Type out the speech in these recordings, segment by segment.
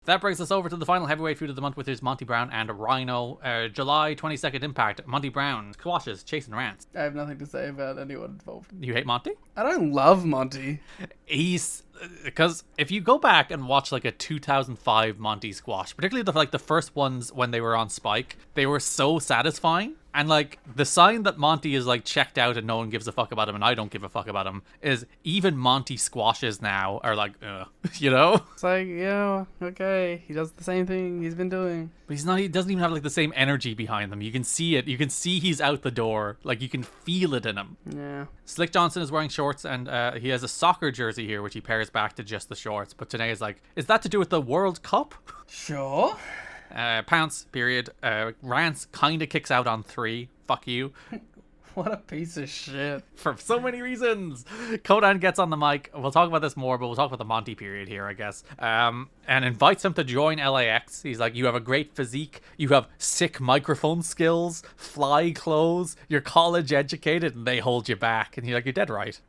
That brings us over to the final heavyweight feud of the month, which is Monty Brown and Rhino. July 22nd Impact. Monty Brown squashes Chase and Rance. I have nothing to say about anyone involved. You hate Monty? I don't love Monty. He's... Because if you go back and watch like a 2005 Monty squash, particularly the first ones when they were on Spike, they were so satisfying. And like the sign that Monty is like checked out and no one gives a fuck about him and I don't give a fuck about him is even Monty squashes now are like, you know? It's like, yeah, okay, he does the same thing he's been doing. But he doesn't even have like the same energy behind them. You can see it. You can see he's out the door. Like you can feel it in him. Yeah. Slick Johnson is wearing shorts and he has a soccer jersey here, which he pairs back to just the shorts. But Janae is like, is that to do with the World Cup? Sure. Pounce, period. Rance kind of kicks out on 3. Fuck you. What a piece of shit. For so many reasons. Conan gets on the mic. We'll talk about this more, but we'll talk about the Monty period here, I guess. And invites him to join LAX. He's like, you have a great physique. You have sick microphone skills, fly clothes. You're college educated, and they hold you back. And he's like, you're dead right.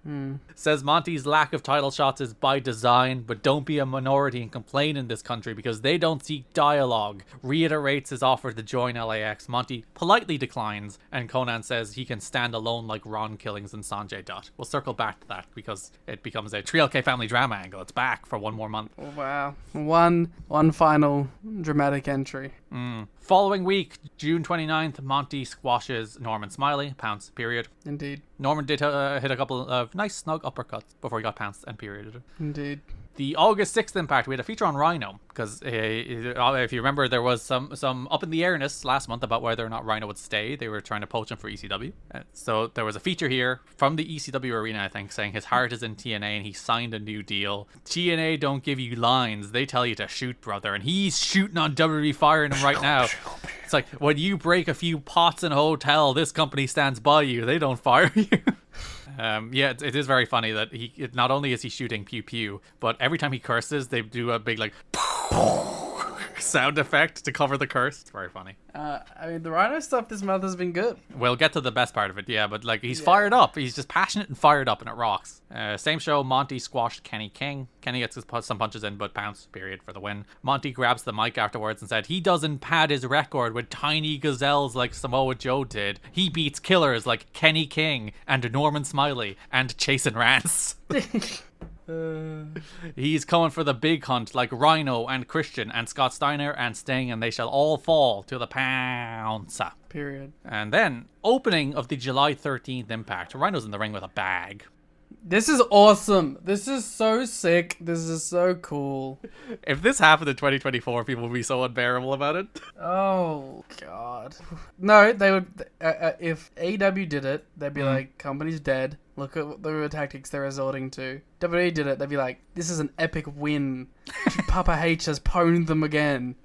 Says Monty's lack of title shots is by design, but don't be a minority and complain in this country because they don't seek dialogue. Reiterates his offer to join LAX. Monty politely declines, and Conan says he can stand alone like Ron Killings and Sanjay Dutt. We'll circle back to that because it becomes a 3LK family drama angle. It's back for one more month. Oh, wow. One final dramatic entry. Following week, June 29th, Monty squashes Norman Smiley. Pounce, period. Indeed. Norman did hit a couple of nice snug uppercuts before he got pounced and perioded. Indeed. The August 6th Impact, we had a feature on Rhino, because if you remember, there was some up in the airness last month about whether or not Rhino would stay. They were trying to poach him for ECW. So there was a feature here from the ECW arena, I think, saying his heart is in TNA and he signed a new deal. TNA don't give you lines. They tell you to shoot, brother. And he's shooting on WWE, firing him right now. It's like, when you break a few pots in a hotel, this company stands by you. They don't fire you. Yeah, it is very funny that not only is he shooting pew pew, but every time he curses, they do a big like sound effect to cover the curse. It's very funny. I mean, the Rhino stuff this month has been good. We'll get to the best part of it, yeah, but like he's fired up. He's just passionate and fired up, and it rocks. Same show, Monty squashed Kenny King. Kenny gets some punches in, but Pounce, period, for the win. Monty grabs the mic afterwards and said he doesn't pad his record with tiny gazelles like Samoa Joe did. He beats killers like Kenny King and Norman Smiley and Chase and Rance. He's coming for the big hunt like Rhino and Christian and Scott Steiner and Sting, and they shall all fall to the pounce. Period. And then, opening of the July 13th Impact. Rhino's in the ring with a bag. This is awesome. This is so sick. This is so cool. If this happened in 2024, people would be so unbearable about it. Oh, God. No, they would... if AEW did it, they'd be like, company's dead. Look at the tactics they're resorting to. WWE did it, they'd be like, this is an epic win. Papa H has pwned them again.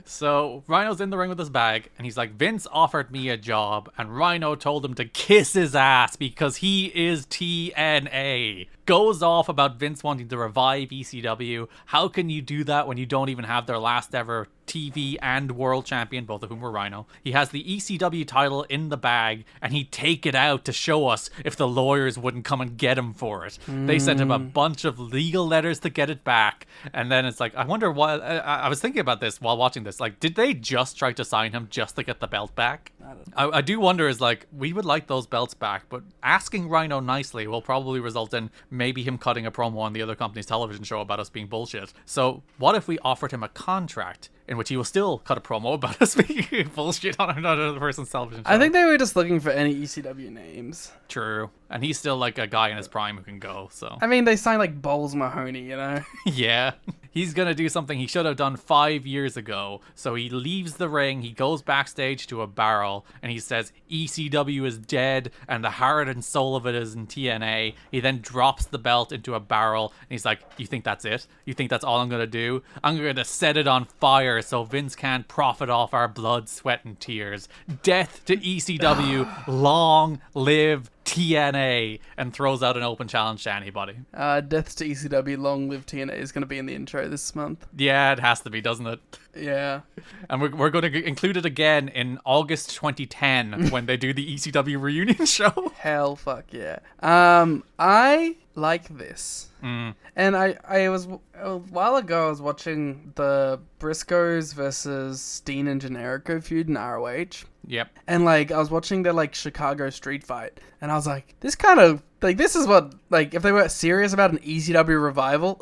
So, Rhino's in the ring with his bag, and he's like, Vince offered me a job, and Rhino told him to kiss his ass because he is TNA. Goes off about Vince wanting to revive ECW. How can you do that when you don't even have their last ever TV and world champion, both of whom were Rhino? He has the ECW title in the bag, and he'd take it out to show us if the lawyers wouldn't come and get him for it. They sent him a bunch of legal letters to get it back, and then it's like, I wonder why. I was thinking about this while watching this. Like, did they just try to sign him just to get the belt back? I do wonder, is like, we would like those belts back, but asking Rhino nicely will probably result in maybe him cutting a promo on the other company's television show about us being bullshit. So what if we offered him a contract in which he will still cut a promo about us being bullshit on another person's television show? I think they were just looking for any ECW names. True. And he's still like a guy in his prime who can go, so. I mean, they signed like Bowles Mahoney, you know? Yeah. He's gonna do something he should have done 5 years ago. So he leaves the ring, he goes backstage to a barrel, and he says ECW is dead and the heart and soul of it is in TNA. He then drops the belt into a barrel, and he's like, you think that's it? You think that's all I'm gonna do? I'm gonna set it on fire so Vince can't profit off our blood, sweat, and tears. Death to ECW, long live TNA, and throws out an open challenge to anybody. Deaths to ECW, long live TNA is going to be in the intro this month. Yeah, it has to be, doesn't it? Yeah. And we're going to include it again in August 2010 when they do the ECW reunion show. Hell fuck yeah. I like this. And I was a while ago I was watching the Briscoes versus Steen and Generico feud in ROH. Yep. And like I was watching their like Chicago street fight and I was like, this kind of like this is what like if they were serious about an ECW revival,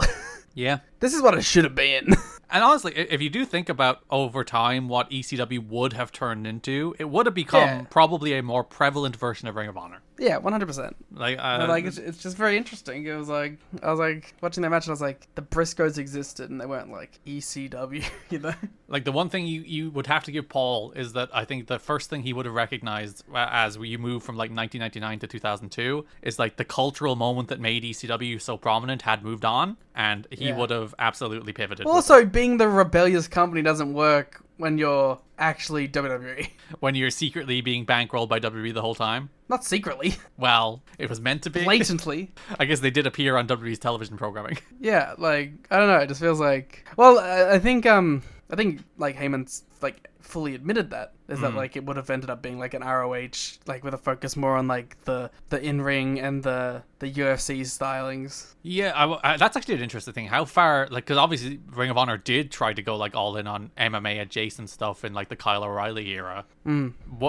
Yeah. this is what it should have been. And honestly, if you do think about over time what ECW would have turned into, it would have become probably a more prevalent version of Ring of Honor. Yeah, 100%. Like, It's just very interesting. It was like I was like watching that match and I was like, the Briscoes existed and they weren't like ECW, you know. Like the one thing you would have to give Paul is that I think the first thing he would have recognized as you move from like 1999 to 2002 is like the cultural moment that made ECW so prominent had moved on, and he would have absolutely pivoted. Also, being the rebellious company doesn't work when you're actually WWE. When you're secretly being bankrolled by WWE the whole time. Not secretly. Well, it was meant to be. Blatantly. I guess they did appear on WWE's television programming. Yeah, like I don't know. It just feels like. Well, I think like Heyman's like fully admitted that is that like it would have ended up being like an ROH like with a focus more on like the in ring and the UFC stylings. Yeah, that's actually an interesting thing. How far, like, because obviously Ring of Honor did try to go like all in on MMA adjacent stuff in like the Kyle O'Reilly era.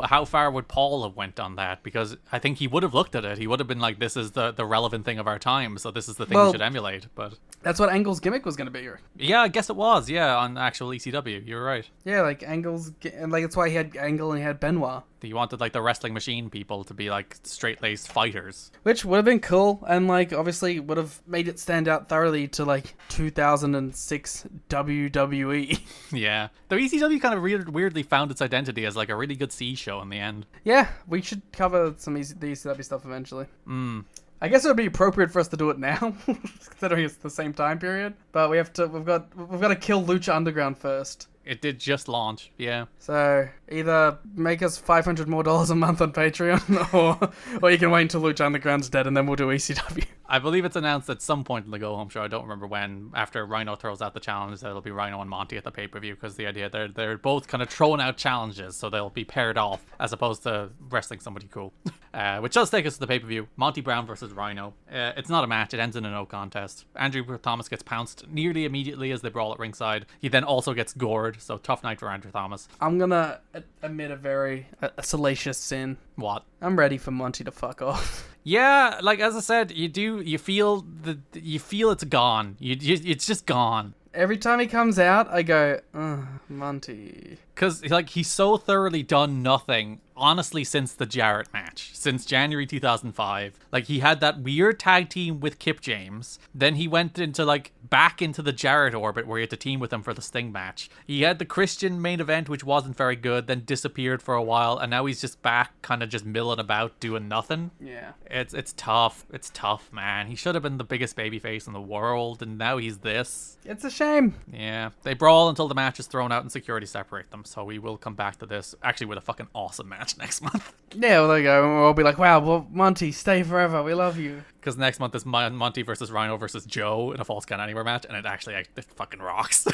How far would Paul have went on that? Because I think he would have looked at it. He would have been like, this is the relevant thing of our time, so this is the thing we should emulate. But that's what Angle's gimmick was going to be. Yeah, I guess it was. Yeah, on actual ECW, you're right. Yeah, like Angle's, and like that's why he had Angle and he had Benoit. He wanted like the wrestling machine people to be like straight-laced fighters, which would have been cool, and like obviously would have made it stand out thoroughly to like 2006 WWE. Yeah, the ECW kind of weirdly found its identity as like a really good C show in the end. Yeah, we should cover some the ECW stuff eventually. I guess it would be appropriate for us to do it now, considering it's the same time period. But we've got to kill Lucha Underground first. It did just launch, yeah. So either make us $500 more a month on Patreon, or you can wait until Lucha Underground's dead and then we'll do ECW. I believe it's announced at some point in the Go Home show. I don't remember when. After Rhino throws out the challenge, that it'll be Rhino and Monty at the pay-per-view, because the idea they're both kind of throwing out challenges, so they'll be paired off as opposed to wrestling somebody cool. Which does take us to the pay-per-view. Monty Brown versus Rhino. It's not a match. It ends in a no contest. Andrew Thomas gets pounced nearly immediately as they brawl at ringside. He then also gets gored, so tough night for Andrew Thomas. I'm gonna admit a salacious sin. What? I'm ready for Monty to fuck off. Yeah, like as I said, you feel it's gone. It's just gone. Every time he comes out, I go, Monty. Because like he's so thoroughly done nothing, honestly, since the Jarrett match, since January 2005. Like he had that weird tag team with Kip James, then he went into like back into the Jarrett orbit where he had to team with him for the Sting match. He had the Christian main event, which wasn't very good, then disappeared for a while, and now he's just back, kind of just milling about doing nothing. Yeah, it's tough. It's tough, man. He should have been the biggest babyface in the world, and now he's this. It's a shame. Yeah, they brawl until the match is thrown out and security separate them. So we will come back to this actually with a fucking awesome match next month. Yeah, well, there you go. We'll be like, wow, well, Monty, stay forever. We love you. Because next month is Monty versus Rhino versus Joe in a Falls Count Anywhere match, and it fucking rocks.